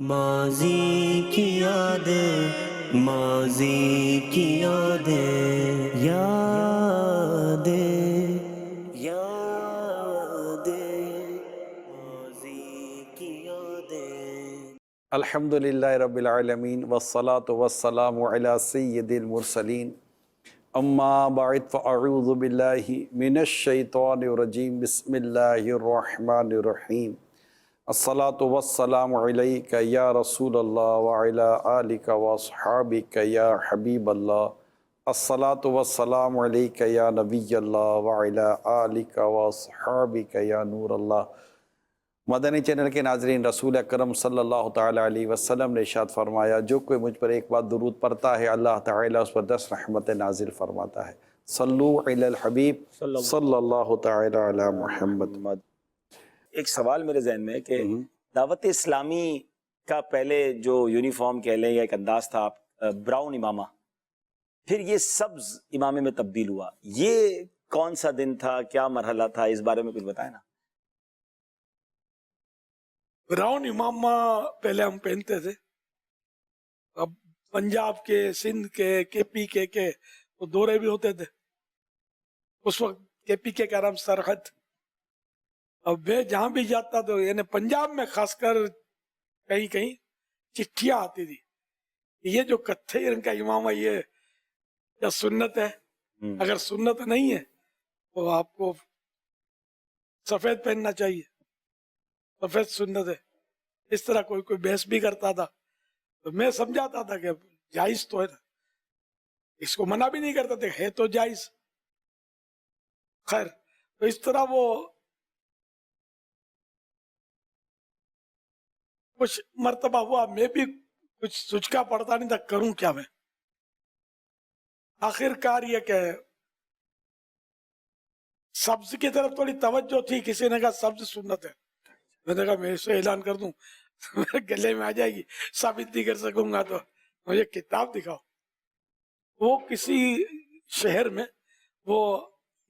ماضی کی یادیں، ماضی کی یادیں، یادیں یادیں، ماضی کی یادیں۔ الحمدللہ رب العالمین والصلاة والسلام علی سید المرسلین، اما بعد فاعوذ باللہ من الشیطان الرجیم، بسم اللہ الرحمن الرحیم۔ الصلاة والسلام علیکہ یا رسول اللہ وعلی آلک واصحابک یا حبیب اللہ۔ الصلاة والسلام علیکہ یا نبی اللہ وعلی آلک واصحابک یا نور اللہ۔ مدنی چینل کے ناظرین، رسول اکرم صلی اللہ تعالیٰ علیہ وسلم نے ارشاد فرمایا، جو کوئی مجھ پر ایک بار درود پڑھتا ہے اللہ تعالیٰ اس پر 10 رحمتیں نازل فرماتا ہے۔ صلو علی الحبیب صلی اللہ تعالیٰ علی محمد۔ ایک سوال میرے ذہن میں کہ دعوت اسلامی کا پہلے جو یونیفارم کہہ لیں یا ایک انداز تھا براؤن امامہ، پھر یہ سبز امامے میں تبدیل ہوا، یہ کون سا دن تھا، کیا مرحلہ تھا، اس بارے میں کچھ بتائیں نا۔ براؤن امامہ پہلے ہم پہنتے تھے، اب پنجاب کے، سندھ کے پی کے وہ دورے بھی ہوتے تھے، اس وقت کے پی کے کا نام سرحد۔ اب میں جہاں بھی جاتا تو یعنی پنجاب میں خاص کر کہیں کہیں چٹھیاں آتی تھی، یہ جو کتھئی رنگ کا امامہ یہ کیا سنت ہے؟ اگر سنت نہیں ہے تو آپ کو سفید پہننا چاہیے، سفید سنت ہے۔ اس طرح کوئی بحث بھی کرتا تھا تو میں سمجھاتا تھا کہ جائز تو ہے نا، اس کو منع بھی نہیں کرتا تھے، ہے تو جائز۔ خیر، تو اس طرح وہ کچھ مرتبہ ہوا، میں بھی کچھ سچکا پڑتا نہیں تھا، کروں کیا میں۔ آخر کار یہ کہ سبز کی طرف تھوڑی توجہ تھی، کسی نے کہا سبز سنت ہے، میں نے کہا میں اسے اعلان کر دوں میرے گلے میں آ جائے گی، ثابت نہیں کر سکوں گا تو مجھے کتاب دکھاؤ۔ وہ کسی شہر میں وہ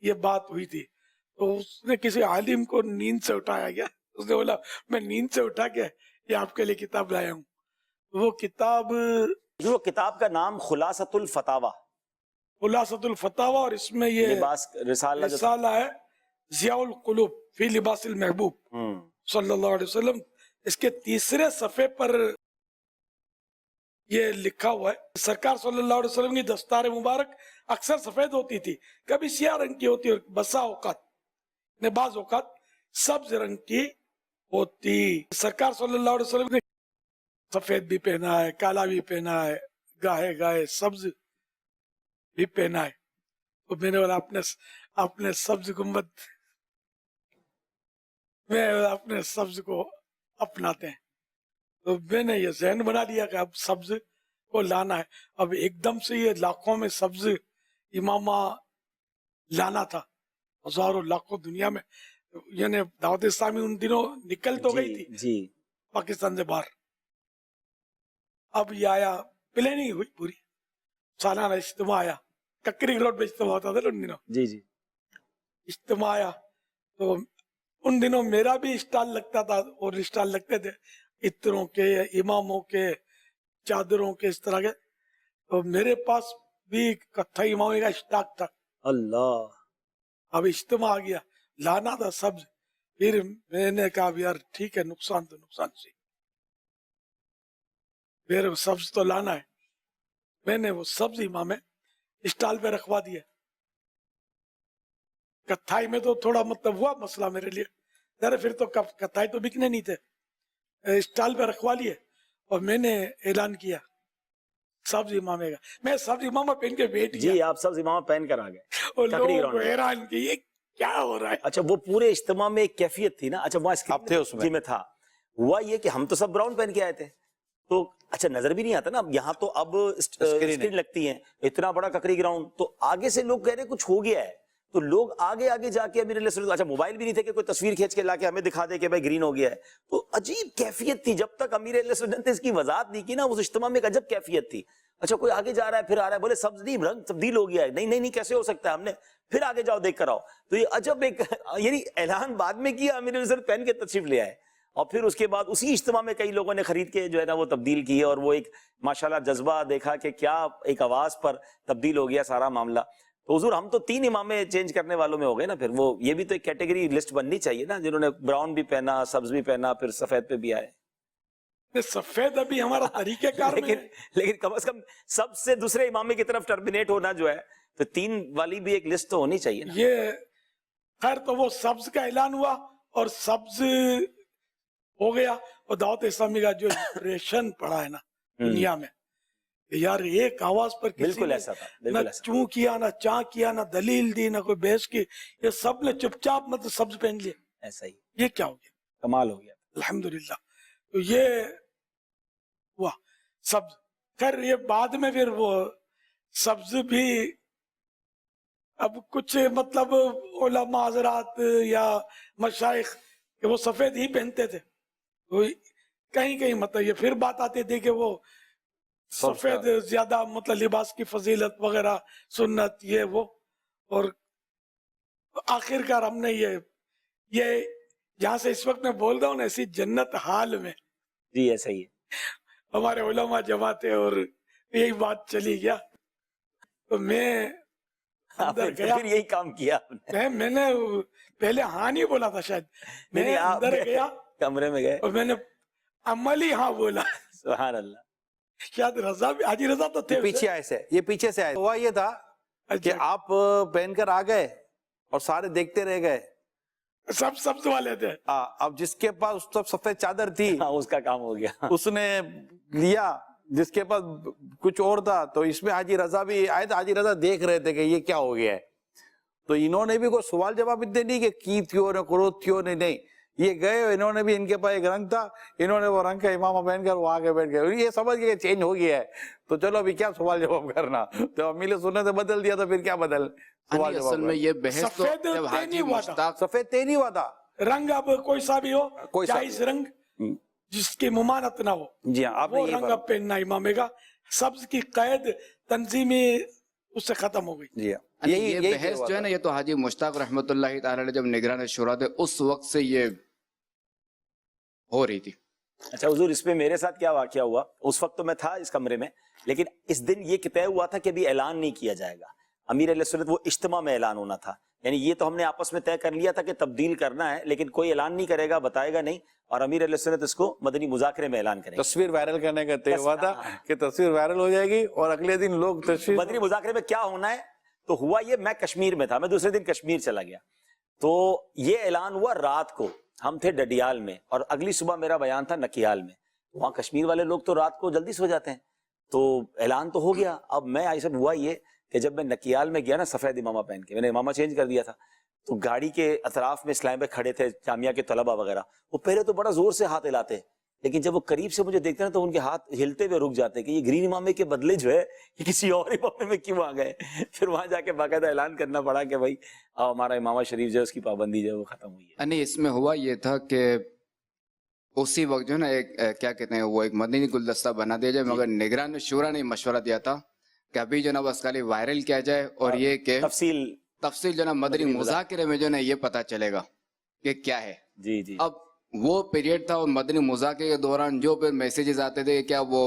یہ بات ہوئی تھی، تو اس نے کسی عالم کو نیند سے اٹھایا گیا، اس نے بولا میں نیند سے اٹھا کے یہ آپ کے لیے کتاب لایا ہوں۔ وہ کتاب کا نام خلاصۃ الفتاوی، خلاصۃ الفتاوی، اور اس میں یہ رسالہ ہے ضیاء القلوب فی لباس المحبوب صلی اللہ علیہ وسلم۔ اس کے تیسرے صفحے پر یہ لکھا ہوا ہے، سرکار صلی اللہ علیہ وسلم کی دستار مبارک اکثر سفید ہوتی تھی، کبھی سیاہ رنگ کی ہوتی، اور بسا اوقات بعض اوقات سبز رنگ کی ہوتی۔ سرکار صلی اللہ علیہ وسلم نے سفید بھی پہنا ہے، کالا بھی پہنا ہے، گاہے گاہے سبز بھی پہنا ہے۔ تو میں نے بولا اپنے سبز گنبد میں اپنے سبز کو اپناتے ہیں، تو میں نے یہ ذہن بنا لیا کہ اب سبز کو لانا ہے۔ اب ایک دم سے یہ لاکھوں میں سبز امامہ لانا تھا، ہزاروں لاکھوں دنیا میں، یعنی دعوت اسلامی ان دنوں نکل تو گئی تھی پاکستان سے باہر۔ اب یہ آیا، پلاننگ ہوئی پوری، سالانہ اجتماع آیا، ککری روڈ پہ اجتماع ہوتا تھا ان دنوں، اجتماع آیا تو ان دنوں میرا بھی اسٹال لگتا تھا، اور اسٹال لگتے تھے عطروں کے، اماموں کے، چادروں کے، اس طرح کے۔ تو میرے پاس بھی کتھئی امامے کا اسٹاک تھا۔ اللہ، اب اجتماع آ گیا، لانا تھا سبز۔ پھر میں نے کہا یار ٹھیک ہے، نقصان تو نقصان سے، پھر سبز تو لانا ہے۔ میں نے وہ سبز امامے اسٹال پہ رکھوا دیے۔ کتھائی میں تو تھوڑا مطلب ہوا مسئلہ میرے لیے، ذرا پھر تو کتھائی تو بکنے نہیں تھے، اسٹال پہ رکھوا لیے، اور میں نے اعلان کیا سبز امامے کا۔ میں سبز امامہ پہن کے بیٹھ گیا، آپ سبز امامہ پہن کر آ گئے، اور لوگوں کو حیران کہ یہ کیا ہو رہا ہے۔ اچھا، وہ پورے اجتماع میں ایک کیفیت تھی نا۔ اچھا، وہاں میں تھا، ہوا یہ کہ ہم تو سب براؤن پہن کے آئے تھے، تو اچھا نظر بھی نہیں آتا نا، اب یہاں تو اب اسکرین لگتی ہیں، اتنا بڑا ککری گراؤنڈ، تو آگے سے لوگ کہہ رہے کچھ ہو گیا ہے، تو لوگ آگے جا کے امیر علیہ السلام، اچھا موبائل بھی نہیں تھے کہ کوئی تصویر کھینچ کے لا کے ہمیں دکھا دے کہ بھائی گرین ہو گیا ہے، تو عجیب کیفیت تھی۔ جب تک امیر علیہ السلام نے اس کی وضاحت نہیں کی نا، اس اجتماع میں ایک عجب کیفیت تھی۔ اچھا، کوئی آگے جا رہا ہے، پھر آ رہا ہے، بولے سبز نہیں، رنگ تبدیل ہو گیا ہے، نہیں کیسے ہو سکتا ہے، ہم نے پھر آگے جاؤ دیکھ کر آؤ۔ تو یہ عجب ایک، یعنی اعلان بعد میں کیا، امیر علیہ السلام پہن کے تشریف لے آئے۔ اور پھر اس کے بعد اسی اجتماع میں کئی لوگوں نے خرید کے جو ہے نا وہ تبدیل کی اور وہ ایک ماشاءاللہ جذبہ دیکھا کہ کیا ایک آواز پر تبدیل ہو گیا سارا معاملہ. تو حضور ہم تو 3 امامیں چینج کرنے والوں میں ہو گئے نا. پھر وہ یہ بھی تو ایک کیٹیگری لسٹ بننی چاہیے نا, جنہوں نے براؤن بھی پہنا, سبز بھی پہنا, پھر سفید پہ بھی آئے. سفید ابھی ہمارا طریقہ کار میں لیکن کم از کم سب سے دوسرے امامے کی طرف ٹرمینیٹ ہونا جو ہے تو 3 والی بھی ایک لسٹ تو ہونی چاہیے نا. یہ خیر تو وہ سبز کا اعلان ہوا اور سبز ہو گیا, اور دعوت اسلامی کا جو ریشن پڑا ہے نا دنیا میں, یار ایک آواز پر کسی بالکل نے ایسا تھا, نہ بالکل ایسا. چوں کیا نہ چاں کیا نہ دلیل دی نہ کوئی بحث کی, یہ سب نے چپ چاپ مطلب سبز پہن لیے. ایسا ہی یہ کیا ہو گیا؟ کمال ہو گیا. الحمدللہ. تو یہ ہوا سبز. خیر یہ بعد میں پھر وہ سبز بھی اب کچھ مطلب علماء حضرات یا مشائخ کہ وہ سفید ہی پہنتے تھے, کہیں کہیں مطلب یہ پھر بات آتی تھی کہ وہ سفید زیادہ مطلب لباس کی فضیلت وغیرہ سنت یہ وہ, اور آخر کار ہم نے یہ جہاں سے اس وقت میں بول رہا ہوں نا ایسی جنت حال میں جی ایسا ہی ہے. ہمارے علماء جماعتیں اور یہی بات چلی گیا. تو میں اندر گیا, پھر یہی کام کیا میں نے پہلے ہاں نہیں بولا تھا شاید, میں اندر گیا کمرے میں گئے اور میں نے عملی ہاں بولا. سبحان اللہ. شاید رضا بھی, حاجی رضا تو تھے پیچھے آئے سے, یہ پیچھے سے آئے. ہوا یہ تھا کہ آپ پہن کر آ گئے اور سارے دیکھتے رہ گئے. سب سبز والے تھے. اب جس کے پاس اس وقت سفید چادر تھی اس کا کام ہو گیا, اس نے لیا, جس کے پاس کچھ اور تھا. تو اس میں حاجی رضا بھی آئے تھے, حاجی رضا دیکھ رہے تھے کہ یہ کیا ہو گیا ہے. تو انہوں نے بھی کوئی سوال جواب اتنے نہیں کہ کی تھیو نے قروت تھیو نے, نہیں, یہ گئے, انہوں نے بھی, ان کے پاس ایک رنگ تھا, انہوں نے وہ رنگ کا امامہ پہن کر وہ آگے بیٹھ گئے. یہ سمجھ گئے کہ چینج ہو گیا ہے, تو چلو ابھی کیا سوال جواب کرنا. تو امیل سنت سے بدل دیا تو پھر کیا بدل سوال جواب. اصل میں یہ بحث تو سفید جب حاجی نہیں ہوا تھا. مشتاق سفید تے نہیں ہوا تھا رنگ اب کوئی سا بھی ہو, کوئی سا بھی جائز رنگ جس کی ممانت نہ ہو, جی ہاں, آپ نے وہ یہ رنگ اب پہننا امامے کا. سبز کی قید تنظیمی اس سے ختم ہو گئی. جی ہاں, یہ بحث جو ہے نا, یہ تو حاجی مشتاق رحمت اللہ تعالی علیہ جب نگران شورا تھے اس وقت سے یہ ہو رہی تھی. اچھا حضور اس پہ میرے ساتھ کیا واقعہ ہوا, اس وقت تو میں تھا اس کمرے میں, لیکن اس دن یہ طے ہوا تھا کہ ابھی اعلان نہیں کیا جائے گا. امیر علیہ سنت وہ اجتماع میں اعلان ہونا تھا, یعنی یہ تو ہم نے آپس میں طے کر لیا تھا کہ تبدیل کرنا ہے, لیکن کوئی اعلان نہیں کرے گا, بتائے گا نہیں, اور امیر علیہ سنت اس کو مدنی مذاکرے میں اعلان کرے گا. تصویر وائرل کرنے کا طے ہوا تھا کہ تصویر وائرل ہو جائے گی اور اگلے دن لوگ تصویر مدنی مذاکرے میں کیا ہونا ہے. تو ہوا یہ, میں کشمیر میں تھا, میں دوسرے دن کشمیر چلا گیا, تو یہ اعلان ہوا رات کو, ہم تھے ڈڈیال میں, اور اگلی صبح میرا بیان تھا نکیال میں. وہاں کشمیر والے لوگ تو رات کو جلدی سو جاتے ہیں, تو اعلان تو ہو گیا. اب میں ایسا ہوا یہ کہ جب میں نکیال میں گیا نا سفید امامہ پہن کے, میں نے امامہ چینج کر دیا تھا, تو گاڑی کے اطراف میں اسلام پہ کھڑے تھے جامعہ کے طلبہ وغیرہ, وہ پہلے تو بڑا زور سے ہاتھ ہلاتے, لیکن جب وہ قریب سے مجھے دیکھتے ہیں تو ان کے ہاتھ ہلتے ہوئے رک جاتے کہ یہ گرین امامے کے بدلے جو ہے یہ کسی اور امامے میں کیوں آ گئے. پھر وہاں جا کے باقاعدہ اعلان کرنا پڑا کہ بھائی ہمارا امامہ شریف جو ہے اس کی پابندی جو ہے وہ ختم ہوئی ہے. نہیں, اس میں ہوا یہ تھا کہ اسی وقت جو ہے نا ایک کیا کہتے ہیں وہ ایک مدنی گلدستہ بنا دیا جائے, مگر نگران شورا نے مشورہ دیا تھا کہ ابھی جو نا بس خالی وائرل کیا جائے, اور یہ کہ تفصیل جو نا مدنی مذاکرے میں جو نا یہ پتا چلے گا کہ کیا ہے. جی جی. اب وہ پیریڈ تھا, اور مدنی مذاکرے کے دوران جو پھر میسیجز آتے تھے, کیا وہ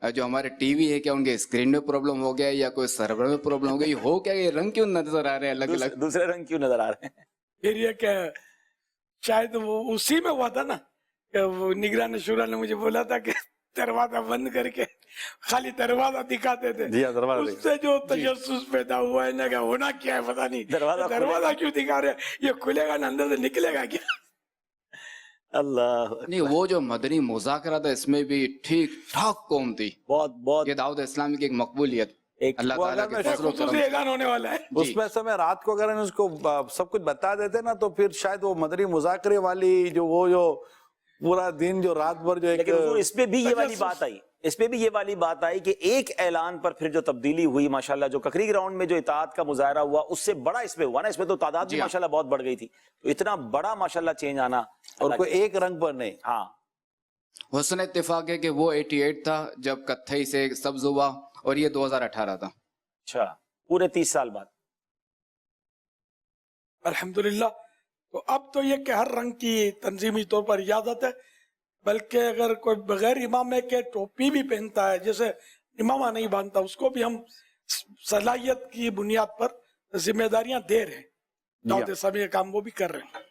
جو ہمارے ٹی وی ہے کیا ان کے اسکرین میں پرابلم ہو گیا یا کوئی سرور میں پرابلم ہو گئی, ہو کیا یہ رنگ کیوں نظر آ رہے ہیں الگ الگ, دوسرے رنگ کیوں نظر آ رہے ہیں. پھر یہ کہ شاید وہ اسی میں ہوا تھا نا کہ وہ نگران شورا نے مجھے بولا تھا کہ دروازہ بند کر کے خالی دروازہ دکھاتے تھے, اس سے جو تجسس پیدا ہوا ہے نا کہ ہونا کیا ہے پتا نہیں, دروازہ کیوں دکھا رہے, یہ کھلے گا نا اندر سے نکلے گا کیا. اللہ نہیں, وہ جو مدنی مذاکرہ تھا اس میں بھی ٹھیک ٹھاک قوم تھی, بہت یہ دعوت اسلامی کی ایک مقبولیت اللہ تعالیٰ کے فضل و کرم. خصوصی اعلان ہونے والا ہے. اس میں سے میں رات کو اگر اس کو سب کچھ بتا دیتے نا تو پھر شاید وہ مدنی مذاکرے والی جو وہ جو پورا دن جو رات بھر جو ایک, لیکن حضور اس پہ بھی یہ والی بات آئی, اس پہ بھی یہ والی بات آئی کہ ایک اعلان پر پھر جو تبدیلی ہوئی ماشاءاللہ, جو ککری گراؤنڈ میں جو اطاعت کا مظاہرہ ہوا اس سے بڑا اس پہ ہوا نا, اس میں تو تعداد بھی ماشاءاللہ بہت بڑھ گئی تھی, تو اتنا بڑا ماشاءاللہ چینج آنا, اور کوئی ایک رنگ پر نہیں. ہاں حسن اتفاق ہے کہ وہ 88 تھا جب کتھئی سے سبز ہوا, اور یہ 2018 تھا. اچھا, پورے 30 سال بعد. الحمدللہ تو اب تو یہ کہ ہر رنگ کی تنظیمی طور پر اجازت ہے، بلکہ اگر کوئی بغیر امامے کے ٹوپی بھی پہنتا ہے، جیسے امامہ نہیں باندھتا، اس کو بھی ہم صلاحیت کی بنیاد پر ذمہ داریاں دے رہے ہیں، دعوت اسلامی کا کام وہ بھی کر رہے ہیں۔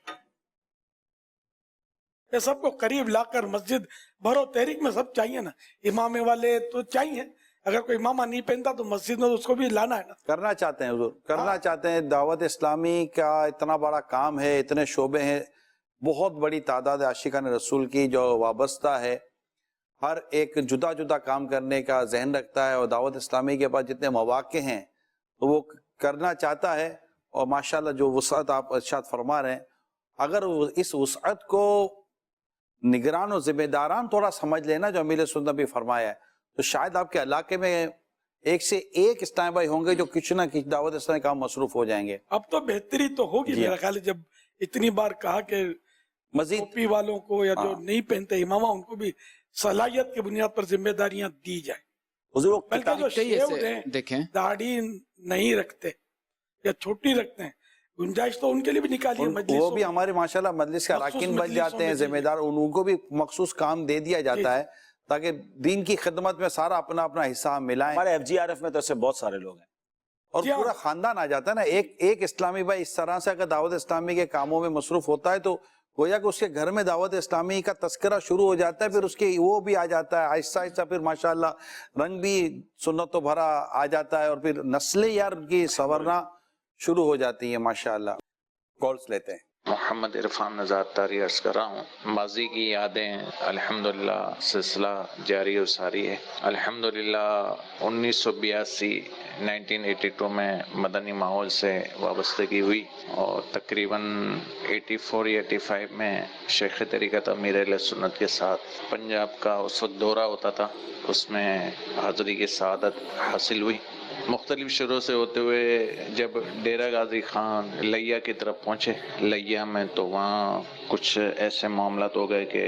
یہ سب کو قریب لا کر مسجد بھرو تحریک میں سب چاہیے نا، امامے والے تو چاہیے، اگر کوئی امامہ نہیں پہنتا تو مسجد میں تو اس کو بھی لانا ہے نا۔ کرنا چاہتے ہیں حضور، کرنا چاہتے ہیں۔ دعوت اسلامی کا اتنا بڑا کام ہے، اتنے شعبے ہیں، بہت بڑی تعداد عاشقان رسول کی جو وابستہ ہے، ہر ایک جدا جدا کام کرنے کا ذہن رکھتا ہے، اور دعوت اسلامی کے پاس جتنے مواقع ہیں تو وہ کرنا چاہتا ہے۔ اور ماشاءاللہ جو وسعت آپ ارشاد فرما رہے ہیں، اگر اس وسعت کو نگران و ذمہ داران تھوڑا سمجھ لینا جو امیر سنت بھی فرمایا ہے، تو شاید آپ کے علاقے میں ایک سے ایک اسلام بھائی ہوں گے جو کچھ نہ کچھ دعوت اسلامی کام مصروف ہو جائیں گے۔ اب تو بہتری تو ہوگی میرا خیال ہے، جب اتنی بار کہا کہ مزید ٹوپی والوں کو یا جو نہیں پہنتے امامہ ان کو بھی صلاحیت کی بنیاد پر ذمہ داریاں دی جائیں، حضور بلکہ جو کئی شیو ایسے ہیں دیکھیں، داڑھی نہیں رکھتے یا چھوٹی رکھتے ہیں، گنجائش تو ان کے لیے بھی نکالیے وہ مجلسوں بھی ہمارے ماشاءاللہ مجلس کے مخصوص اراکین بن مجلسوں جاتے ہیں، میں ذمہ دار، ان کو بھی مخصوص کام دے دیا جاتا ہے تاکہ دین کی خدمت میں سارا اپنا اپنا حصہ ملائیں، ہمارے FGRF میں تو ایسے بہت سارے لوگ ہیں۔ اور پورا خاندان آ جاتا ہے نا۔ ایک اسلامی بھائی اس طرح سے اگر دعوت اسلامی کے کاموں میں مصروف ہوتا ہے تو گویا کہ اس کے گھر میں دعوت اسلامی کا تذکرہ شروع ہو جاتا ہے، پھر اس کے وہ بھی آ جاتا ہے آہستہ آہستہ، پھر ماشاءاللہ رنگ بھی سنتوں بھرا آ جاتا ہے، اور پھر نسلیں یار کی سنورنا شروع ہو جاتی ہیں ماشاءاللہ۔ کالز لیتے ہیں۔ محمد عرفان نژاد طاری عرض کر رہا ہوں۔ ماضی کی یادیں الحمدللہ سلسلہ جاری و ساری ہے۔ الحمدللہ 1982 1982 میں مدنی ماحول سے وابستگی ہوئی، اور تقریباً 84 یا 85 میں شیخ طریقت امیر اہل سنت کے ساتھ پنجاب کا اس وقت دورہ ہوتا تھا، اس میں حاضری کی سعادت حاصل ہوئی۔ مختلف شروع سے ہوتے ہوئے جب ڈیرہ غازی خان لیا کی طرف پہنچے، لیا میں تو وہاں کچھ ایسے معاملات ہو گئے کہ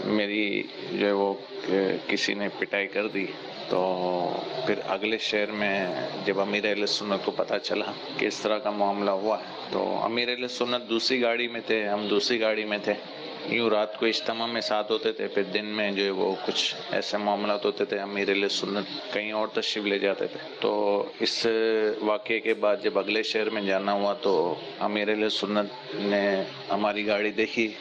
میری جو ہے وہ کسی نے پٹائی کر دی۔ تو پھر اگلے شہر میں جب امیر اہل سنت کو پتہ چلا کہ اس طرح کا معاملہ ہوا ہے، تو امیر اہل سنت دوسری گاڑی میں تھے، ہم دوسری گاڑی میں تھے، یوں رات کو اجتماع میں ساتھ ہوتے تھے، پھر دن میں جو ہے وہ کچھ ایسے معاملات ہوتے تھے، امیر اہل سنت کہیں اور تشریف لے جاتے تھے۔ تو اس واقعے کے بعد جب اگلے شہر میں جانا ہوا تو امیر اہل سنت نے ہماری گاڑی دیکھی،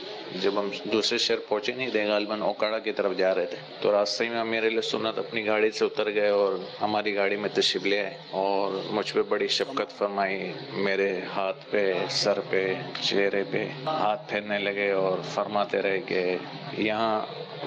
جب ہم دوسرے شہر پہنچے نہیں تھے، غالباً اوکاڑا کی طرف جا رہے تھے، تو راستے میں امیر اہل سنت اپنی گاڑی سے اتر گئے اور ہماری گاڑی میں تشریف لے آئے، اور مجھ پہ بڑی شفقت فرمائی، میرے ہاتھ پہ، سر پہ، چہرے پہ ہاتھ پھیرنے لگے اور فرماتے رہے کہ یہاں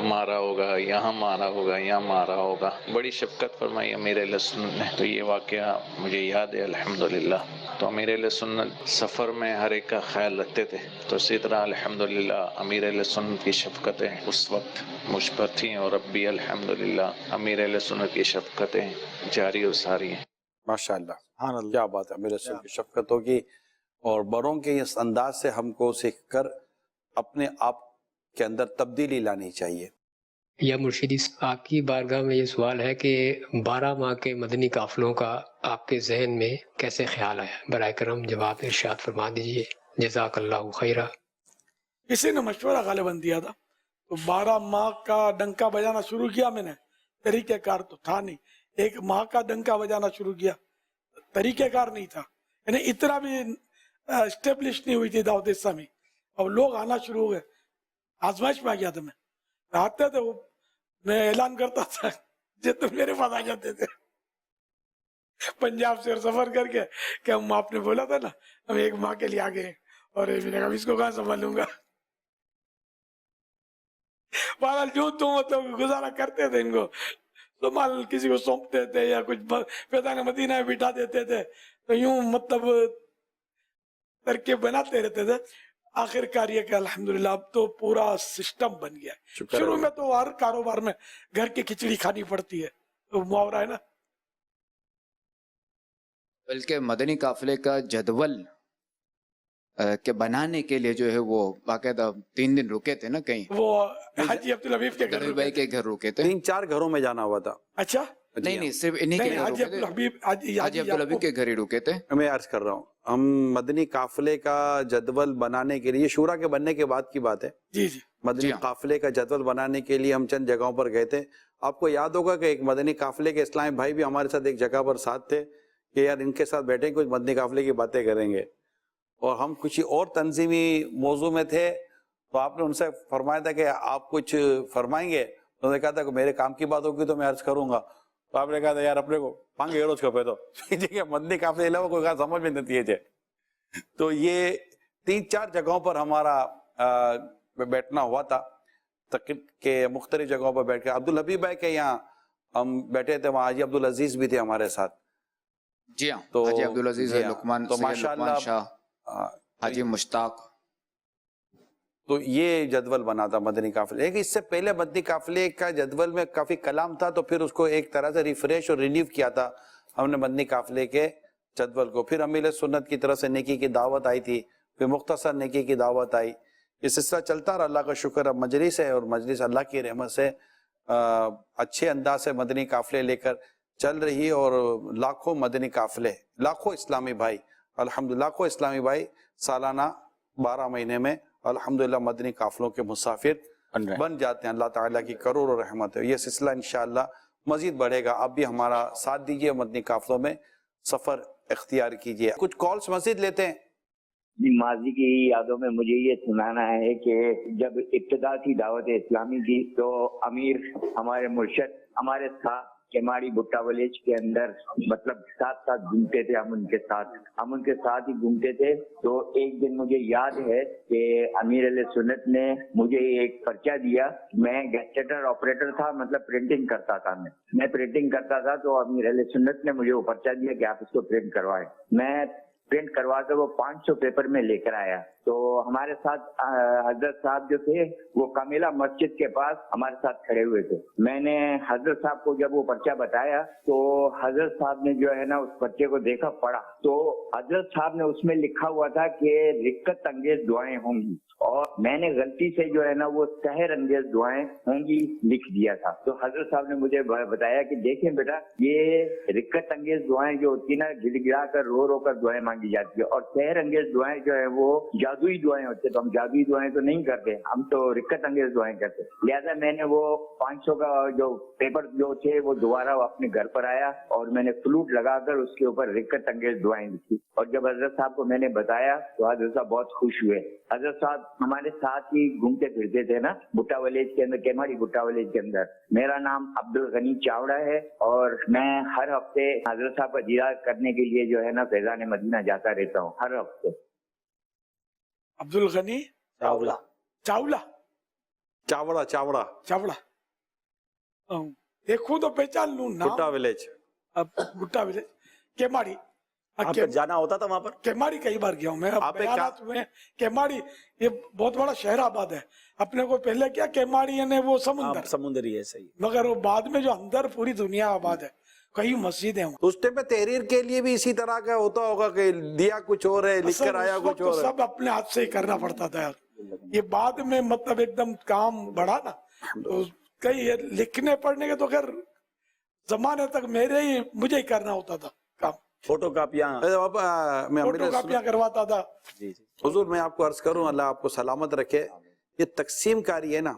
مارا ہوگا، یہاں مارا ہوگا، یہاں مارا ہوگا۔ بڑی شفقت فرمائی امیر اہل سنت نے۔ تو یہ واقعہ مجھے یاد ہے الحمدللہ۔ تو امیر اہل سنت سفر میں ہر ایک کا خیال رکھتے تھے، تو اسی طرح الحمدللہ امیر اہل سنت کی شفقتیں اس وقت مجھ پر تھیں، اور اب بھی الحمدللہ امیر اہل سنت کی شفقتیں جاری و ساری ہیں۔ ماشاءاللہ، کیا بات ہے، امیر رسول کی شفقت ہوگی، اور بڑوں کے اس انداز سے ہم کو سیکھ کر اپنے آپ کے اندر تبدیلی لانی چاہیے۔ یا مرشدی، آپ کی بارگاہ میں یہ سوال ہے کہ 12 ماہ کے مدنی قافلوں کا آپ کے ذہن میں کیسے خیال آیا؟ برائے کرم جواب ارشاد فرما دیجئے، جزاک اللہ خیرہ۔ کسی نے مشورہ غالباً دیا تھا، تو 12 ماہ کا ڈنکا بجانا شروع کیا میں نے، طریقہ کار تو تھا نہیں، 1 ماہ کا ڈنکا بجانا شروع کیا، طریقہ کار نہیں تھا، یعنی اتنا بھی اسٹیبلش نہیں ہوئی تھی دعوت اسلامی، اب لوگ آنا شروع ہو گئے، آزمائش میں آ گیا تھا میں، آتے تھے وہ میں اعلان کرتا تھا جتنے میرے پاس آ جاتے تھے پنجاب سے سفر کر کے کہ ہم آپ نے بولا تھا نا ہم 1 ماہ کے لیے آ گئے، اور میں نے کہا اس کو کہاں سنبھالوں گا۔ بہرحال جو تو مطلب گزارا کرتے تھے، ان کو تو مال کسی کو سونپتے تھے یا کچھ فیضان مدینہ میں بٹھا دیتے تھے، تو یوں مطلب ترکیب بناتے رہتے تھے۔ آخر کار یہ کہ الحمدللہ اب تو پورا سسٹم بن گیا ہے۔ شروع میں تو ہر کاروبار میں گھر کی کھچڑی کھانی پڑتی ہے، تو محاورہ ہے نا۔ بلکہ مدنی قافلے کا جدول کے بنانے کے لیے جو ہے وہ باقاعدہ 3 دن رکے تھے نا کہیں، وہ حاجی عبدالحفیظ کے گھر بھائی کے گھر رکے تھے، 3-4 گھروں میں جانا ہوا تھا۔ اچھا نہیں نہیں صرف انہی کے نہیں گھر حاجی رکے تھے، عبدالحبیب حاجی عبدالحبیب کے گھر ہی رکے تھے. میں عرض کر رہا ہوں، ہم مدنی قافلے کا جدول بنانے کے لیے، شورا کے بننے کے بعد کی بات ہے، جی جی مدنی جی ہاں. قافلے کا جدول بنانے کے لیے ہم چند جگہوں پر گئے تھے. آپ کو یاد ہوگا کہ ایک مدنی قافلے کے اسلامی بھائی بھی ہمارے ساتھ ایک جگہ پر ساتھ تھے کہ یار ان کے ساتھ بیٹھیں کچھ مدنی قافلے کی باتیں کریں گے، اور ہم کچھ اور تنظیمی موضوع میں تھے. تو آپ نے ان سے فرمایا تھا کہ آپ کچھ فرمائیں گے، انہوں نے کہا تھا کہ میرے کام کی بات ہوگی تو میں عرض کروں گا. تو آپ نے کہا تھا یار اپنے کو پانگ روز کپے تو مدنی قافلے علاوہ کوئی کہا سمجھ میں نہیں ہے. تو یہ 3-4 جگہوں پر ہمارا بیٹھنا ہوا تھا کہ مختلف جگہوں پر بیٹھ کے عبدالحبیب بھائی کے یہاں ہم بیٹھے تھے، وہاں حاجی عبدالعزیز بھی تھے ہمارے ساتھ. جی ہاں، تو حاجی عبدالعزیز، جی ہاں، لقمان، تو سید ماشاءاللہ لقمان شاہ، حاجی مشتاق. تو یہ جدول بنا تھا مدنی قافلے. لیکن اس سے پہلے مدنی قافلے کا جدول میں کافی کلام تھا، تو پھر اس کو ایک طرح سے ریفریش اور رینیو کیا تھا ہم نے مدنی قافلے کے جدول کو. پھر امیل سنت کی طرف سے نیکی کی دعوت آئی تھی، پھر مختصر نیکی کی دعوت آئی. یہ سلسلہ چلتا رہا، اللہ کا شکر. اب مجلس ہے اور مجلس اللہ کی رحمت سے اچھے انداز سے مدنی قافلے لے کر چل رہی، اور لاکھوں مدنی قافلے، لاکھوں اسلامی بھائی، الحمدللہ لاکھوں اسلامی بھائی سالانہ 12 مہینے میں الحمدللہ مدنی قافلوں کے مسافر بن جاتے ہیں. اللہ تعالیٰ کی کروڑ رحمت ہے. یہ سلسلہ انشاءاللہ مزید بڑھے گا. آپ بھی ہمارا ساتھ دیجئے، مدنی قافلوں میں سفر اختیار کیجئے. کچھ کالز مزید لیتے ہیں. جی، ماضی کی یادوں میں مجھے یہ سنانا ہے کہ جب ابتدا کی دعوت اسلامی کی تو امیر ہمارے مرشد ہمارے ساتھ کیماڑی بھٹا ولیج کے اندر مطلب ساتھ گھومتے تھے. ہم ان کے ساتھ ہی گھومتے تھے. تو ایک دن مجھے یاد ہے کہ امیر علیہ سنت نے مجھے ایک پرچہ دیا. میں گیسٹیٹر آپریٹر تھا، مطلب پرنٹنگ کرتا تھا. میں پرنٹنگ کرتا تھا، تو امیر علیہ سنت نے مجھے وہ پرچہ دیا کہ آپ اس کو پرنٹ کروائیں. میں پرنٹ کروا کر وہ 500 پیپر میں لے کر آیا. تو ہمارے ساتھ حضرت صاحب جو تھے وہ کامیلہ مسجد کے پاس ہمارے ساتھ کھڑے ہوئے تھے. میں نے حضرت صاحب کو جب وہ پرچہ بتایا تو حضرت صاحب نے جو ہے نا اس پرچے کو دیکھا، پڑھا. تو حضرت صاحب نے اس میں لکھا ہوا تھا کہ رکت انگیز دعائیں ہوں گی، اور میں نے غلطی سے جو ہے نا وہ سحر انگیز دعائیں ہوں گی لکھ دیا تھا. تو حضرت صاحب نے مجھے بتایا کہ دیکھیں بیٹا، یہ رکت انگیز دعائیں جو ہوتی نا، گڑ گڑا کر رو رو کر دعائیں مانگی جاتی ہے، اور سحر انگیز دعائیں جو ہے وہ جادوئی دعائیں ہوتے. تو ہم جادوئی دعائیں تو نہیں کرتے، ہم تو رکت انگیز دعائیں کرتے. لہذا میں نے وہ 500 کا جو پیپر جو تھے وہ دوبارہ اپنے گھر پر آیا، اور میں نے فلوٹ لگا کر اس کے اوپر رکت انگیز دعائیں لکھی. اور جب حضرت صاحب کو میں نے بتایا تو حضرت صاحب بہت خوش ہوئے. حضرت صاحب ہمارے ساتھ ہی گھومتے پھرتے تھے نا بھٹا ولیج کے اندر، کیماڑی بھٹا ولیج کے اندر. میرا نام عبدالغنی چاوڑا ہے، اور میں ہر ہفتے حضرت صاحب کا دیدار کرنے کے لیے جو ہے نا فیضان مدینہ جاتا رہتا ہوں ہر ہفتے. عبدالغنی چاولہ چاولہ چاوڑا چاوڑا چاوڑا دیکھوں تو پہچان لوں نام. بھٹا ولیج، بھٹا ولیج کیماڑی. آپ کا جانا ہوتا تھا وہاں پر؟ کیماڑی کئی بار گیا ہوں میں. آپ ایک بیانات ہوئے ہیں. کیماڑی یہ بہت بڑا شہر آباد ہے. اپنے کو پہلے کیا کیماڑی یعنی وہ سمندر، سمندری ہے، صحیح. مگر وہ بعد میں جو اندر پوری دنیا آباد ہے، کئی مسجدیں ہیں. اس ٹائم پہ تحریر کے لیے بھی اسی طرح کا ہوتا ہوگا کہ دیا کچھ اور ہے، لکھ کر آیا کچھ اور ہے. سب اپنے ہاتھ سے ہی کرنا پڑتا تھا یار. یہ بعد میں مطلب ایک دم کام بڑھا نا، تو کئی لکھنے پڑھنے کے تو خیر زمانے تک مجھے ہی کرنا ہوتا تھا کام. فوٹو کاپیاں فوٹو کاپیاں کرواتا تھا. حضور میں آپ کو عرض کروں، اللہ آپ کو سلامت رکھے. یہ تقسیم کاری ہے نا،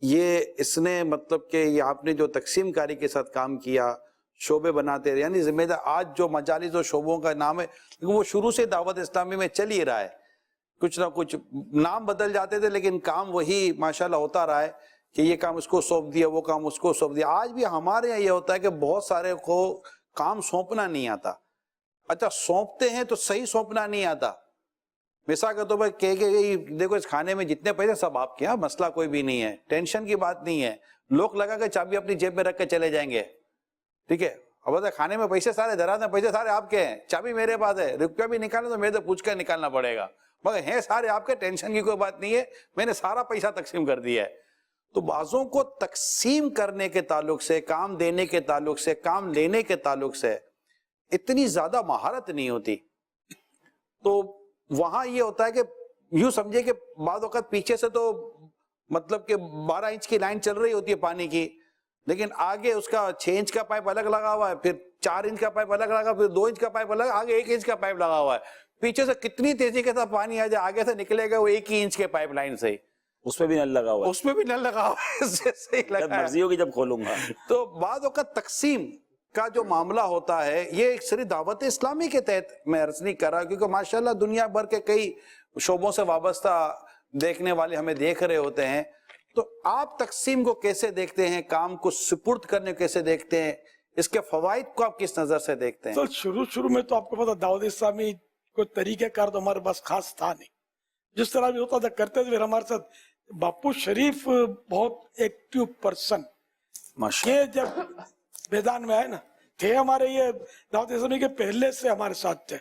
یہ اس نے مطلب کہ یہ آپ نے جو تقسیم کاری کے ساتھ کام کیا، شعبے بناتے رہے، یعنی ذمہ دار. آج جو مجالس و شعبوں کا نام ہے وہ شروع سے دعوت اسلامی میں چل ہی رہا ہے. کچھ نہ کچھ نام بدل جاتے تھے لیکن کام وہی ماشاءاللہ ہوتا رہا ہے کہ یہ کام اس کو سونپ دیا، وہ کام اس کو سونپ دیا. آج بھی ہمارے یہاں یہ ہوتا ہے کہ بہت سارے کو کام سونپنا نہیں آتا. اچھا سونپتے ہیں تو صحیح سونپنا نہیں آتا. مثال کے طور پر کہ دیکھو اس کھانے میں جتنے پیسے سب آپ کے، مسئلہ کوئی بھی نہیں ہے، ٹینشن کی بات نہیں ہے. لوگ لگا کے چابی اپنی جیب میں رکھ کے چلے جائیں گے، ٹھیک ہے. اب کھانے میں پیسے سارے دراز میں، پیسے سارے آپ کے ہیں، چابی میرے پاس ہے، روپیہ بھی نکالنا تو میرے سے پوچھ کر نکالنا پڑے گا، مگر ہیں سارے آپ کے، ٹینشن کی کوئی بات نہیں ہے، میں نے سارا پیسہ تقسیم کر دیا ہے. تو بعضوں کو تقسیم کرنے کے تعلق سے، کام دینے کے تعلق سے، کام لینے کے تعلق سے اتنی زیادہ مہارت نہیں ہوتی. تو وہاں یہ ہوتا ہے کہ یوں سمجھے کہ بعض اوقات پیچھے سے تو مطلب کہ 12 انچ کی لائن چل رہی ہوتی ہے پانی کی، لیکن آگے اس کا 6 انچ کا پائپ الگ لگا ہوا ہے، پھر 4 انچ کا پائپ الگ لگا، پھر 2 انچ کا پائپ الگ، آگے 1 انچ کا پائپ لگا ہوا ہے. پیچھے سے کتنی تیزی کے ساتھ پانی آ جائے، آگے سے نکلے گا وہ 1 ہی انچ کے پائپ لائن سے ہی. اس میں بھی نل لگا ہوا ہے، اس میں بھی نل لگا ہوا ہے، صحیح جب لگا ہے. مرضی ہوگی جب کھولوں گا. تو بعض اوقات تقسیم کا جو معاملہ ہوتا ہے یہ ایک سری دعوت اسلامی کے تحت میں عرض نہیں کر رہا، کیونکہ ماشاءاللہ دنیا بھر کے کئی شعبوں سے وابستہ دیکھنے والے ہمیں دیکھ رہے ہوتے ہیں. تو آپ تقسیم کو کیسے دیکھتے ہیں، کام کو سپرد کرنے کو کیسے دیکھتے ہیں، اس کے فوائد کو آپ کس نظر سے دیکھتے ہیں؟ سر شروع میں تو آپ کو پتا دعوت اسلامی کوئی طریقہ کار تو ہمارے پاس خاص تھا نہیں، جس طرح بھی ہوتا تھا کرتے تھے. پھر ہمارے ساتھ باپو شریف بہت ایکٹیو پرسن، یہ جب میدان میں آئے نا تھے ہمارے، یہ دعوت اسلامی کے پہلے سے ہمارے ساتھ تھے،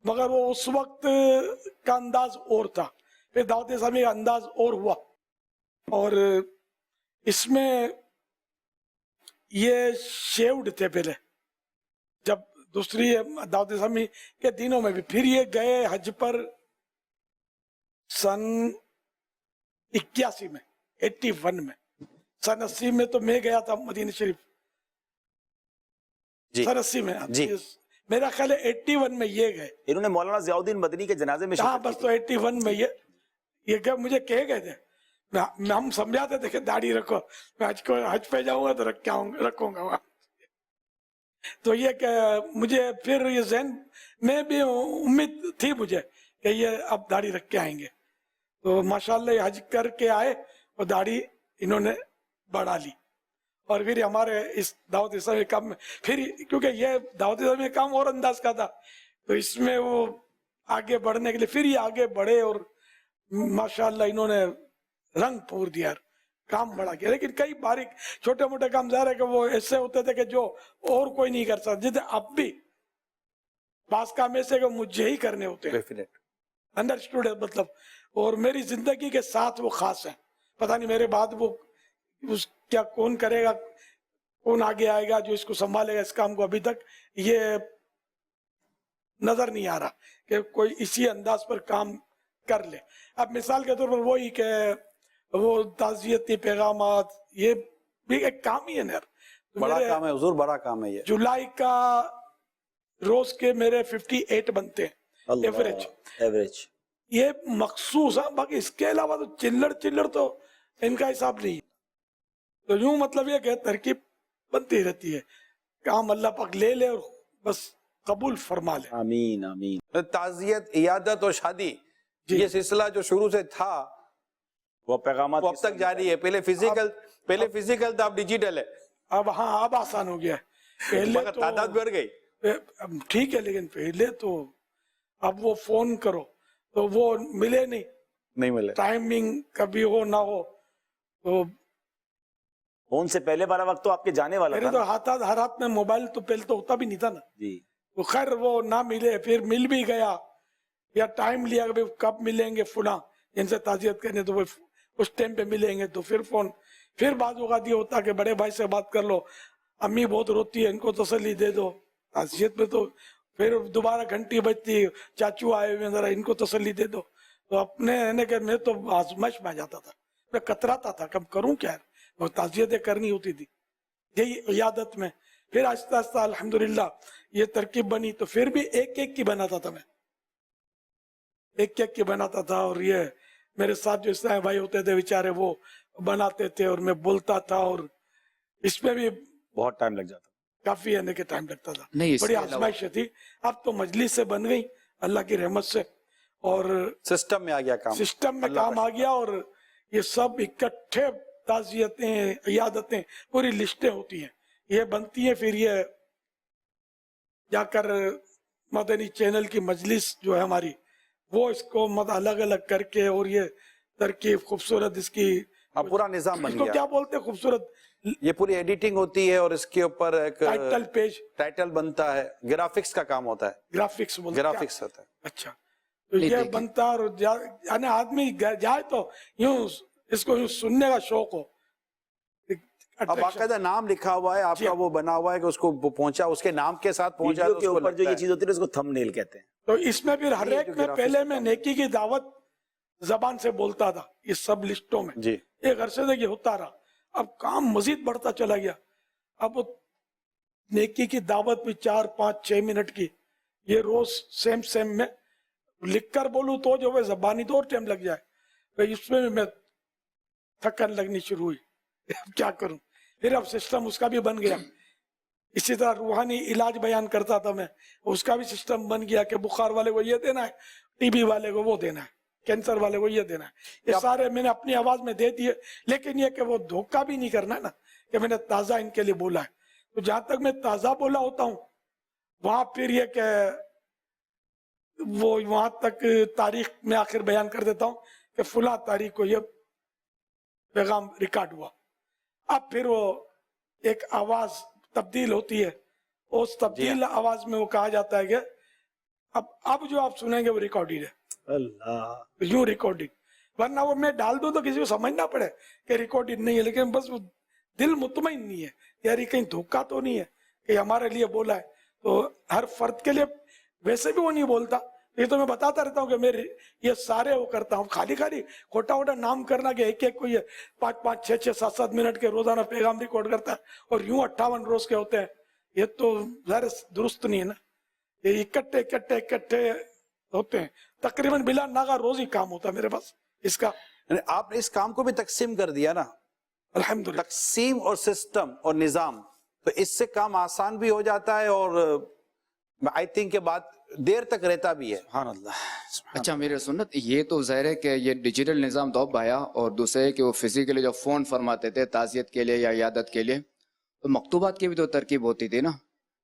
مگر وہ اس وقت کا انداز اور تھا. پھر دعوت اسلامی کا انداز اور ہوا، اور اس میں یہ شیوڈ تھے پہلے جب دوسری دعوت اسلامی کے دنوں میں بھی. پھر یہ گئے حج پر سن 81 میں، 81 میں. سن 80 میں تو میں گیا تھا مدینہ شریف، سن 80 میں میرا خیال ہے 81 میں یہ گئے. انہوں نے مولانا ضیاء الدین مدنی کے جنازے میں ہاں بس تو 81 میں یہ مجھے کہے گئے تھے، ہم سمجھاتے تھے کہ داڑھی رکھو، میں حج پہ جاؤں گا تو رکھوں گا وہاں. تو یہ کہ مجھے پھر یہ ذہن میں بھی امید تھی مجھے کہ یہ اب داڑھی رکھ کے آئیں گے. تو ماشاءاللہ یہ حج کر کے آئے اور داڑھی انہوں نے بڑھا لی. اور پھر ہمارے اس دعوت اسلامی کام میں پھر کیونکہ یہ دعوت اسلامی کام اور انداز کا تھا تو اس میں وہ آگے بڑھنے کے لیے پھر یہ آگے بڑھے اور ماشاءاللہ انہوں نے رنگ پور دیا، کام بڑا کیا. لیکن کئی باریک چھوٹے موٹے کام ظاہر ہے کہ وہ ایسے ہوتے تھے کہ جو اور کوئی نہیں کر سکتا، جیسے اب بھی بعض کام ایسے کہ مجھے ہی کرنے ہوتے ہیں، انڈرسٹوڈ ہے مطلب. اور میری زندگی کے ساتھ وہ خاص ہیں، پتہ نہیں میرے بعد وہ کیا کون کرے گا، کون آگے آئے گا جو اس کو سنبھالے گا اس کام کو. ابھی تک یہ نظر نہیں آ رہا کہ کوئی اسی انداز پر کام کر لے. اب مثال کے طور پر وہی کہ وہ تعزیتی پیغامات، یہ بھی ایک کام ہی ہے نا، بڑا کام ہے حضور، بڑا کام ہے. یہ جولائی کا روز کے میرے 58 بنتے ہیں ایوریج، یہ مخصوص ہے. باقی اس کے علاوہ تو چلڑ تو ان کا حساب نہیں. تو یوں مطلب یہ کہ ترکیب بنتی رہتی ہے، کام اللہ پاک لے لے اور بس قبول فرما لے. آمین آمین. تعزیت، عیادت اور شادی، یہ سلسلہ جو شروع سے تھا وہ پیغامات اب تک جاری ہے. پہلے فزیکل تھا، اب ڈیجیٹل ہے. اب ہاں اب آسان ہو گیا. پہلے مگر تعداد بڑھ گئی. ٹھیک ہے، لیکن پہلے تو اب وہ فون کرو تو وہ ملے نہیں ملے، ٹائمنگ کبھی ہو نہ ہو. تو فون سے پہلے والا وقت تو آپ کے جانے والا میرے تھا تو ہر ہاتھ میں موبائل تو پہلے تو ہوتا بھی نہیں تھا نا. جی. تو خیر وہ نہ ملے، پھر مل بھی گیا یا ٹائم لیا کہ کب ملیں گے فلاں جن سے تعزیت کرنے، تو وہ اس ٹائم پہ ملیں گے تو پھر فون. پھر بعض اوقات یہ ہوتا کہ بڑے بھائی سے بات کر لو، امی بہت روتی ہے ان کو تسلی دے دو. تعزیت میں تو پھر دوبارہ گھنٹی بجتی، چاچو آئے ہوئے ذرا ان کو تسلی دے دو. تو اپنے کہ میں تو آزمائش میں جاتا تھا، میں کتراتا تھا کب کروں کیا، وہ تعزیتیں کرنی ہوتی تھی یہی عیادت میں. پھر آہستہ آہستہ الحمدللہ یہ ترکیب بنی تو پھر بھی ایک ایک کی بناتا تھا، میں ایک ایک کی بناتا تھا. اور یہ میرے ساتھ جو اسلامی بھائی ہوتے تھے بیچارے وہ بناتے تھے اور میں بولتا تھا، اور اس میں بھی بہت ٹائم لگ جاتا، کافی آنے کے ٹائم لگتا تھا. نہیں، بڑی آزمائش تھی. اب تو مجلس سے بن گئی اللہ کی رحمت سے، اور سسٹم میں آ گیا کام، سسٹم میں کام آ گیا. اور یہ سب اکٹھے تعزیتیں، عیادتیں، پوری لسٹیں ہوتی ہیں، یہ بنتی ہیں. پھر یہ جا کر مدنی چینل کی مجلس جو ہے ہماری، وہ اس کو الگ الگ کر کے، اور یہ ترکیب خوبصورت اس کی پورا نظام بن اس کو گیا. کیا بولتے ہیں، خوبصورت یہ پوری ایڈیٹنگ ہوتی ہے اور اس کے اوپر ایک ٹائٹل پیج، ٹائٹل بنتا ہے، گرافکس کا کام ہوتا ہے، گرافکس بولتے ہیں. گرافکس ہوتا ہے. اچھا، تو یہ بنتا، اور یعنی آدمی جائے تو یوں اس کو یوں سننے کا شوق ہو. اب باقاعدہ نام لکھا ہوا ہے آپ کا، وہ بنا ہوا ہے کہ اس کو پہنچا، اس کے نام کے ساتھ پہنچا. ویڈیو کے اوپر جو یہ چیز ہوتی ہے اس کو تھم نیل کہتے ہیں. تو اس میں پھر ہر ایک میں پہلے میں نیکی کی دعوت زبان سے بولتا تھا، یہ سب لسٹوں میں جی ایک عرصے سے یہ ہوتا رہا. اب کام مزید بڑھتا چلا گیا. اب وہ نیکی کی دعوت بھی 4 5 6 منٹ کی, یہ روز سیم میں لکھ کر بولوں تو جو ہے زبانی تو اور ٹائم لگ جائے, بھائی اس میں تھکن لگنی شروع ہوئی. اب کیا کروں, پھر اب سسٹم اس کا بھی بن گیا. اسی طرح روحانی علاج بیان کرتا تھا میں, اس کا بھی سسٹم بن گیا کہ بخار والے کو یہ دینا ہے, ٹی بی والے کو وہ دینا ہے, کینسر والے کو یہ دینا ہے. یہ سارے میں نے اپنی آواز میں دے دیے, لیکن یہ کہ وہ دھوکہ بھی نہیں کرنا ہے نا کہ میں نے تازہ ان کے لیے بولا ہے. تو جہاں تک میں تازہ بولا ہوتا ہوں وہاں پھر یہ کہ وہ وہاں تک تاریخ میں آخر بیان کر دیتا ہوں کہ فلاں تاریخ کو یہ پیغام ریکارڈ ہوا. اب پھر وہ ایک آواز تبدیل ہوتی ہے, اس تبدیل آواز میں وہ کہا جاتا ہے کہ اب جو آپ سنیں گے وہ ریکارڈڈ ہے. اللہ یوں ریکارڈنگ, ورنہ وہ میں ڈال دوں تو کسی کو سمجھ نہ پڑے کہ ریکارڈنگ نہیں ہے, لیکن بس وہ دل مطمئن نہیں ہے یار یہ کہیں دھوکہ تو نہیں ہے کہ ہمارے لیے بولا ہے. تو ہر فرد کے لیے ویسے بھی وہ نہیں بولتا, یہ تو میں بتاتا رہتا ہوں کہ میں یہ سارے وہ کرتا ہوں. خالی کھوٹا نام کرنا کہ ایک کو یہ 5 5 6 6 7 7 منٹ کے روزانہ پیغام ریکارڈ کرتا ہے اور یوں 58 روز کے ہوتے ہیں, یہ تو ظاہر درست نہیں ہے نا. یہ اکٹھے ہوتے ہیں, تقریباً بلا ناغا روز ہی کام ہوتا ہے میرے پاس اس کا. آپ نے اس کام کو بھی تقسیم کر دیا نا, الحمدللہ. تقسیم اور سسٹم اور نظام, تو اس سے کام آسان بھی ہو جاتا ہے اور آئی تھنک کے بعد دیر تک رہتا بھی ہے. سبحان اللہ. اچھا میرے سنت, یہ تو ظاہر ہے کہ یہ ڈیجیٹل نظام تو اب آیا, اور دوسرے کہ وہ فزیکلی جو فون فرماتے تھے تعزیت کے لیے یا عیادت کے لیے, تو مکتوبات کی بھی تو ترکیب ہوتی تھی نا.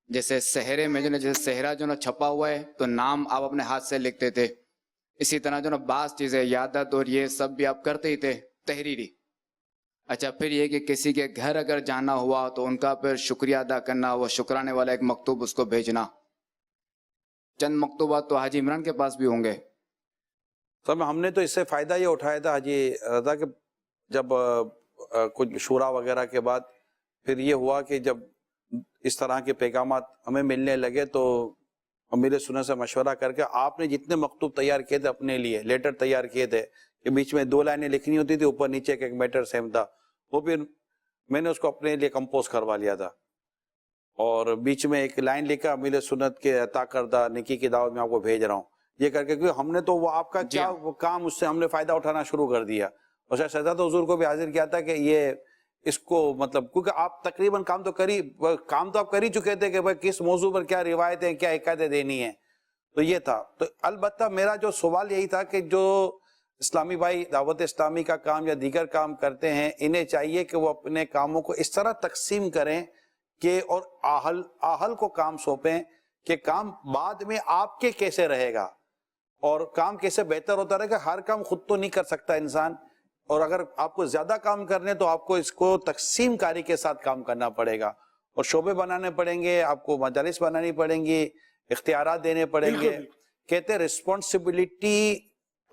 جیسے صحرے میں جو نا, جیسے صحرا جو نا چھپا ہوا ہے تو نام آپ اپنے ہاتھ سے لکھتے تھے, اسی طرح جو نا بعض چیزیں عیادت اور یہ سب بھی آپ کرتے ہی تھے تحریری. اچھا پھر یہ کہ کسی کے گھر اگر جانا ہوا تو ان کا پھر شکریہ ادا کرنا, وہ شکرانے والا ایک مکتوب اس کو بھیجنا. چند مکتوبات تو حاجی عمران کے پاس بھی ہوں گے. سب ہم نے تو اس سے فائدہ یہ اٹھایا تھا حاجی رضا کہ جب کچھ شورا وغیرہ کے بعد پھر یہ ہوا کہ جب اس طرح کے پیغامات ہمیں ملنے لگے تو امیر سنت سے مشورہ کر کے آپ نے جتنے مکتوب تیار کیے تھے اپنے لیے, لیٹر تیار کیے تھے کہ بیچ میں 2 لائنیں لکھنی ہوتی تھی, اوپر نیچے ایک میٹر سیم تھا, وہ پھر میں نے اس کو اپنے لیے کمپوز کروا لیا تھا, اور بیچ میں ایک لائن لکھا امیر سنت کے عطا کردہ نکی کی دعوت میں آپ کو بھیج رہا ہوں, یہ کر کے, کیونکہ ہم نے تو وہ آپ کا کیا وہ کام اس سے ہم نے فائدہ اٹھانا شروع کر دیا. اور شہزادہ حضور کو بھی حاضر کیا تھا کہ یہ اس کو مطلب, کیونکہ آپ تقریباً کام تو آپ کر ہی چکے تھے کہ بھائی کس موضوع پر کیا روایتیں کیا حکایتیں دینی ہیں, تو یہ تھا. تو البتہ میرا جو سوال یہی تھا کہ جو اسلامی بھائی دعوت اسلامی کا کام یا دیگر کام کرتے ہیں, انہیں چاہیے کہ وہ اپنے کاموں کو اس طرح تقسیم کریں کہ اور آہل کو کام سونپیں کہ کام بعد میں آپ کے کیسے رہے گا اور کام کیسے بہتر ہوتا رہے گا. ہر کام خود تو نہیں کر سکتا انسان, اور اگر آپ کو زیادہ کام کرنے تو آپ کو اس کو تقسیم کاری کے ساتھ کام کرنا پڑے گا, اور شعبے بنانے پڑیں گے, آپ کو مجالس بنانی پڑیں گی, اختیارات دینے پڑیں گے. کہتے ہیں رسپانسبلٹی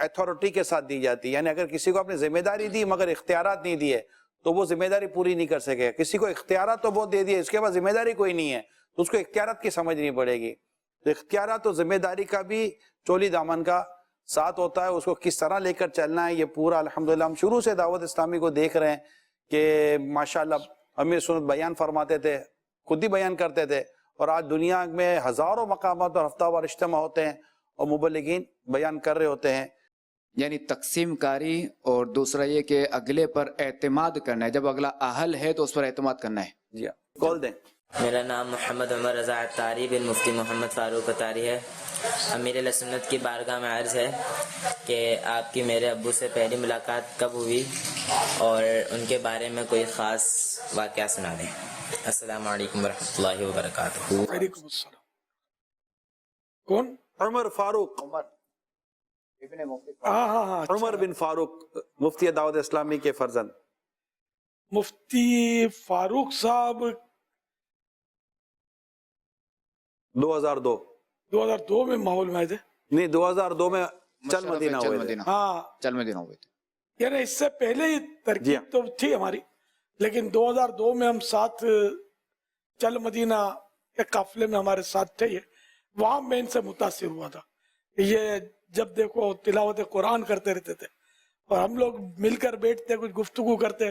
اتھارٹی کے ساتھ دی جاتی ہے, یعنی اگر کسی کو آپ نے ذمہ داری دی مگر اختیارات نہیں دیے تو وہ ذمہ داری پوری نہیں کر سکے. کسی کو اختیارات تو بہت دے دیے, اس کے بعد ذمہ داری کوئی نہیں ہے, تو اس کو اختیارات کی سمجھنی پڑے گی. تو اختیارات و ذمہ داری کا بھی چولی دامن کا ساتھ ہوتا ہے, اس کو کس طرح لے کر چلنا ہے. یہ پورا الحمدللہ ہم شروع سے دعوت اسلامی کو دیکھ رہے ہیں کہ ماشاءاللہ امیر سنت بیان فرماتے تھے, خود ہی بیان کرتے تھے, اور آج دنیا میں ہزاروں مقامات اور ہفتہ وار اجتماع ہوتے ہیں اور مبلغین بیان کر رہے ہوتے ہیں. یعنی تقسیم کاری, اور دوسرا یہ کہ اگلے پر اعتماد کرنا ہے, جب اگلا اہل ہے تو اس پر اعتماد کرنا ہے. جی کال دیں. میرا نام محمد عمر رضا عطاری بن مفتی محمد فاروق عطاری ہے. امیر اہل سنت کی بارگاہ میں عرض ہے کہ آپ کی میرے ابو سے پہلی ملاقات کب ہوئی اور ان کے بارے میں کوئی خاص واقعہ سنا دیں. السلام علیکم ورحمۃ اللہ وبرکاتہ. وعلیکم السلام. کون؟ عمر فاروق. ہاں عمر بن فاروق, مفتی دعوت اسلامی کے فرزند. مفتی فاروق صاحب 2002 میں ماحول میں تھے. نہیں 2002 میں چل مدینہ ہوئے تھے. ہاں چل مدینہ ہوئے تھے. یعنی اس سے پہلے ہی ترکیب تو تھی ہماری, لیکن 2002 میں ہم ساتھ چل مدینہ کے قافلے میں ہمارے ساتھ تھے. یہ وہاں میں ان سے متاثر ہوا تھا. یہ جب دیکھو تلاوت قرآن کرتے رہتے تھے اور ہم لوگ مل کر بیٹھتے, کچھ گفتگو کرتے,